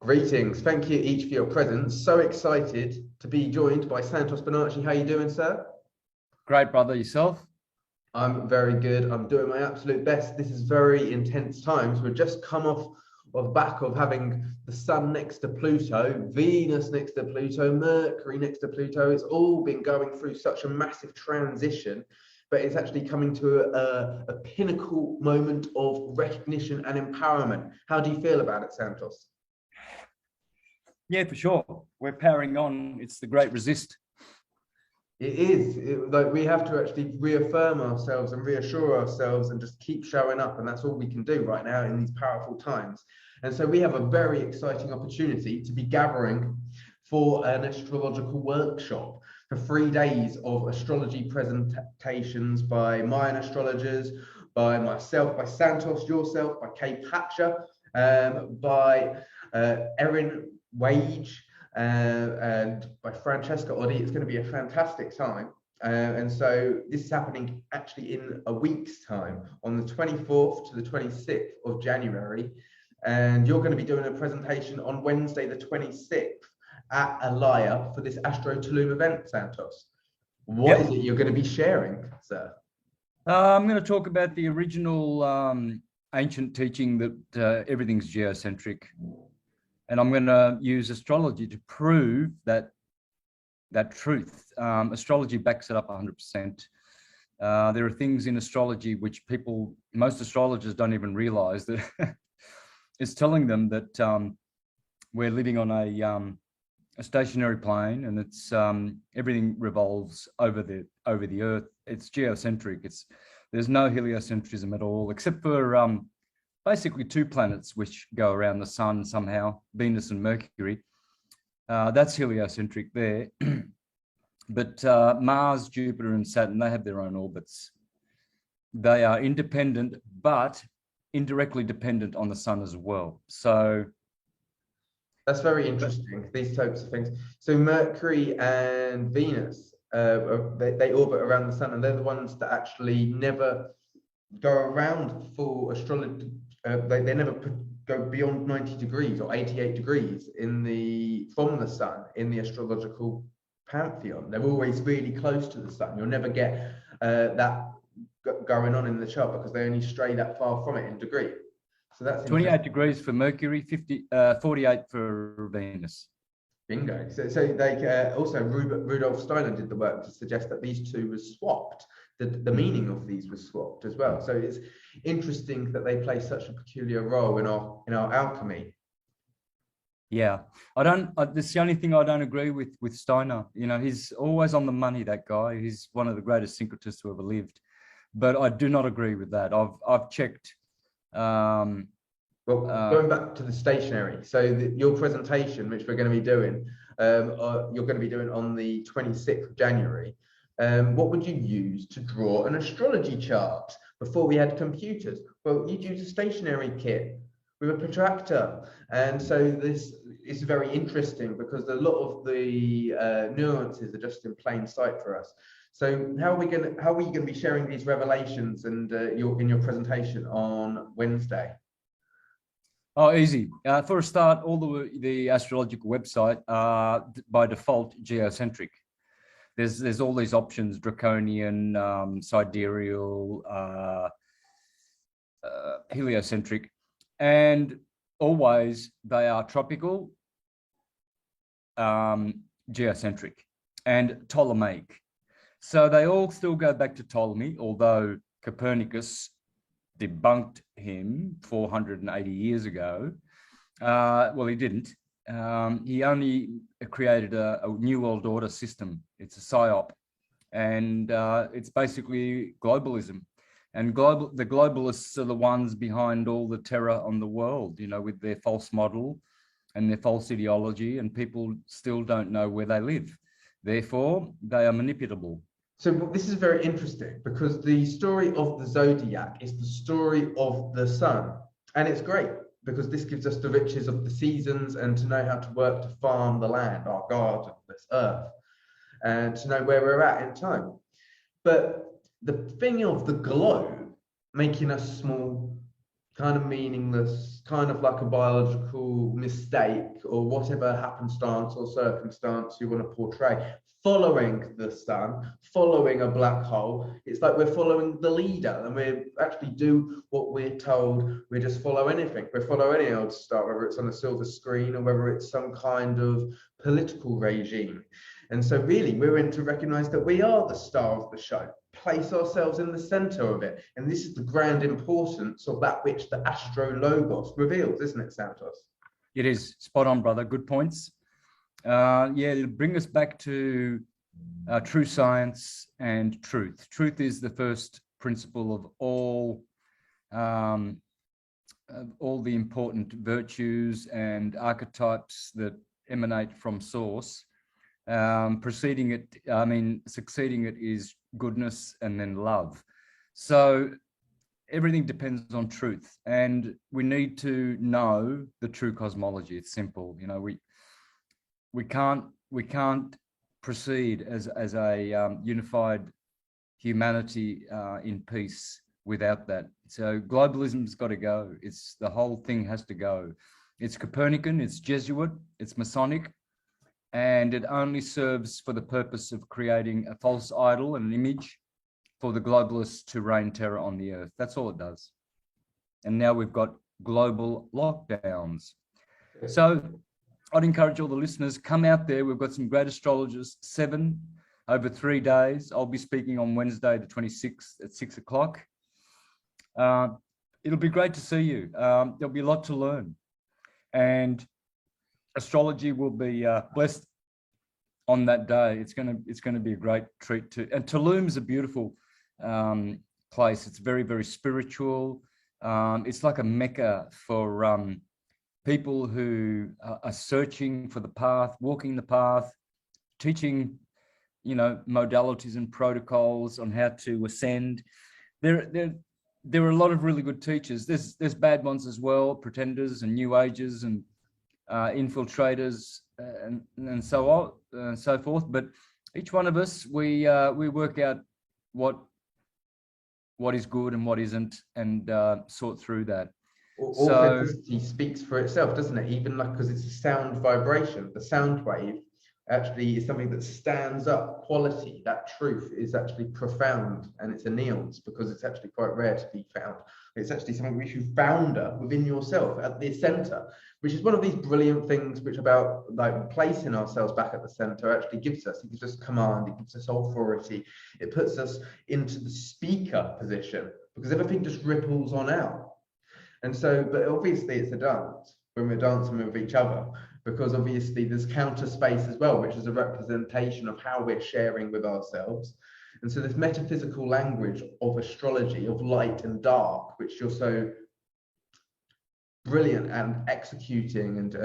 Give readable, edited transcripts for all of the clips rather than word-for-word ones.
Greetings. Thank you each for your presence. So excited to be joined by Santos Bonacci. How you doing, sir? Great, brother. Yourself? I'm very good. I'm doing my absolute best. This is very intense times. We've just come off of back of having the sun next to Pluto, Venus next to Pluto, Mercury next to Pluto. It's all been going through such a massive transition, but it's actually coming to a pinnacle moment of recognition and empowerment. How do you feel about it, Santos? Yeah, for sure. We're powering on. It's the great resist. It is like we have to actually reaffirm ourselves and reassure ourselves and just keep showing up. And that's all we can do right now in these powerful times. And so we have a very exciting opportunity to be gathering for an astrological workshop for 3 days of astrology presentations by Mayan astrologers, by myself, by Santos, yourself, by Kay Patcher, by Erin Wage, and by Francesca Oddi. It's going to be a fantastic time. And so this is happening actually in a week's time, on the 24th to the 26th of January. And you're going to be doing a presentation on Wednesday, the 26th at Alaya for this Astro Tulum event, Santos. What is it you're going to be sharing, sir? I'm going to talk about the original ancient teaching that everything's geocentric. And I'm going to use astrology to prove that truth. Astrology backs it up 100%. There are things in astrology which most astrologers don't even realize that it's telling them that we're living on a stationary plane, and it's everything revolves over the Earth. It's geocentric. There's no heliocentrism at all, except for basically two planets which go around the sun somehow, Venus and Mercury. That's heliocentric there. But Mars, Jupiter, and Saturn, they have their own orbits. They are independent, but indirectly dependent on the sun as well. So that's very interesting, these types of things. So Mercury and Venus, they orbit around the sun, and they're the ones that actually never go around for astrology. They never go beyond 90 degrees or 88 degrees from the sun in the astrological pantheon. They're always really close to the sun. You'll never get that going on in the chart because they only stray that far from it in degree. So that's 28 degrees for Mercury, 48 for Venus. Bingo. So they also Rudolf Steiner did the work to suggest that these two were swapped. The meaning of these was swapped as well. So it's interesting that they play such a peculiar role in our alchemy. Yeah, that's the only thing I don't agree with Steiner. You know, he's always on the money, that guy. He's one of the greatest syncretists who ever lived. But I do not agree with that. I've checked. Well, going back to the stationary, so your presentation, which we're going to be doing, you're going to be doing on the 26th of January. What would you use to draw an astrology chart before we had computers? Well, you'd use a stationary kit with a protractor. And so this is very interesting because a lot of the nuances are just in plain sight for us. So how are you going to be sharing these revelations and in your presentation on Wednesday? Oh, easy. For a start, all the astrological website are by default geocentric. There's all these options: draconian, sidereal, heliocentric, and always they are tropical, geocentric, and Ptolemaic. So they all still go back to Ptolemy, although Copernicus debunked him 480 years ago. Well, he didn't. He only created a New World Order system. It's a psyop, and it's basically globalism. And the globalists are the ones behind all the terror on the world, you know, with their false model and their false ideology, and people still don't know where they live. Therefore, they are manipulable. So this is very interesting because the story of the zodiac is the story of the sun. And it's great because this gives us the riches of the seasons and to know how to work to farm the land, our garden, this earth, and to know where we're at in time. But the thing of the globe making us small kind of meaningless, kind of like a biological mistake or whatever happenstance or circumstance you want to portray. Following the sun, following a black hole, it's like we're following the leader, and we actually do what we're told. We just follow anything. We follow any old star, whether it's on a silver screen or whether it's some kind of political regime. And so really we're in to recognize that we are the star of the show, place ourselves in the center of it. And this is the grand importance of that which the Astro Logos reveals, isn't it, Santos? It is spot on, brother. Good points. Yeah, it'll bring us back to true science and truth. Truth is the first principle of all the important virtues and archetypes that emanate from source. Succeeding it is goodness and then love. So everything depends on truth, and we need to know the true cosmology. It's simple. You know, we can't proceed as a unified humanity in peace without that. So globalism's got to go. It's the whole thing has to go. It's Copernican, it's Jesuit, it's Masonic, and it only serves for the purpose of creating a false idol and an image for the globalists to reign terror on the earth. That's all it does. And now we've got global lockdowns. So I'd encourage all the listeners, come out there. We've got some great astrologers, 7 over 3 days. I'll be speaking on Wednesday, the 26th at 6 o'clock. It'll be great to see you. There'll be a lot to learn. And astrology will be blessed on that day. It's going to be a great treat to. And Tulum's a beautiful place. It's very, very spiritual. It's like a mecca for people who are searching for the path, walking the path, teaching, modalities and protocols on how to ascend. There are a lot of really good teachers. There's bad ones as well, pretenders and new agers and infiltrators and so on and so forth. But each one of us, we work out what is good and what isn't, and sort through that. Authenticity speaks for itself, doesn't it? Even like, because it's a sound vibration, the sound wave actually is something that stands up. Quality, that truth is actually profound, and it's a nuance because it's actually quite rare to be found. It's actually something which you founder within yourself at the center, which is one of these brilliant things which about like placing ourselves back at the center actually gives us. It gives us command, it gives us authority, it puts us into the speaker position, because everything just ripples on out. And so, but obviously it's a dance when we're dancing with each other, because obviously there's counter space as well, which is a representation of how we're sharing with ourselves. And so this metaphysical language of astrology, of light and dark, which you're so brilliant and executing and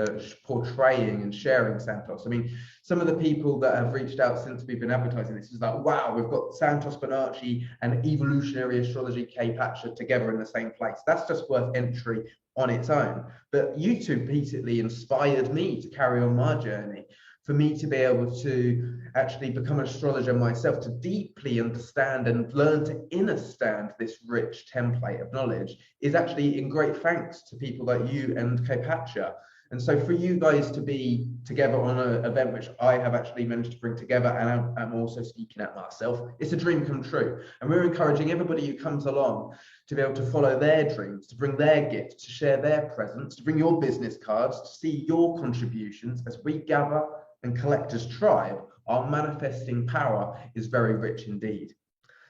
portraying and sharing, Santos. I mean, some of the people that have reached out since we've been advertising this is like, wow, we've got Santos Bonacci and evolutionary astrology K Patcher together in the same place. That's just worth entry on its own. But you two basically inspired me to carry on my journey, for me to be able to actually become an astrologer myself, to deeply understand and learn to understand this rich template of knowledge, is actually in great thanks to people like you and Kpacha. And so for you guys to be together on an event which I have actually managed to bring together, and I'm also speaking at myself, it's a dream come true. And we're encouraging everybody who comes along to be able to follow their dreams, to bring their gifts, to share their presence, to bring your business cards, to see your contributions as we gather and collect as tribe. Our manifesting power is very rich indeed.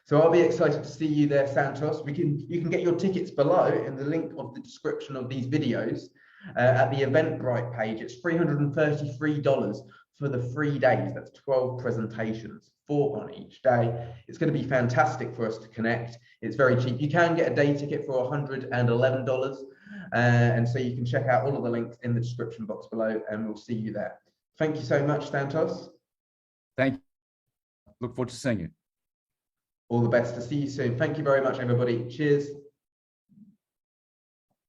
So I'll be excited to see you there, Santos. You can get your tickets below in the link of the description of these videos at the Eventbrite page. It's $333 for the 3 days. That's 12 presentations, 4 on each day. It's going to be fantastic for us to connect. It's very cheap. You can get a day ticket for $111. And so you can check out all of the links in the description box below, and we'll see you there. Thank you so much, Santos. Thank you. Look forward to seeing you. All the best. To see you soon. Thank you very much, everybody. Cheers.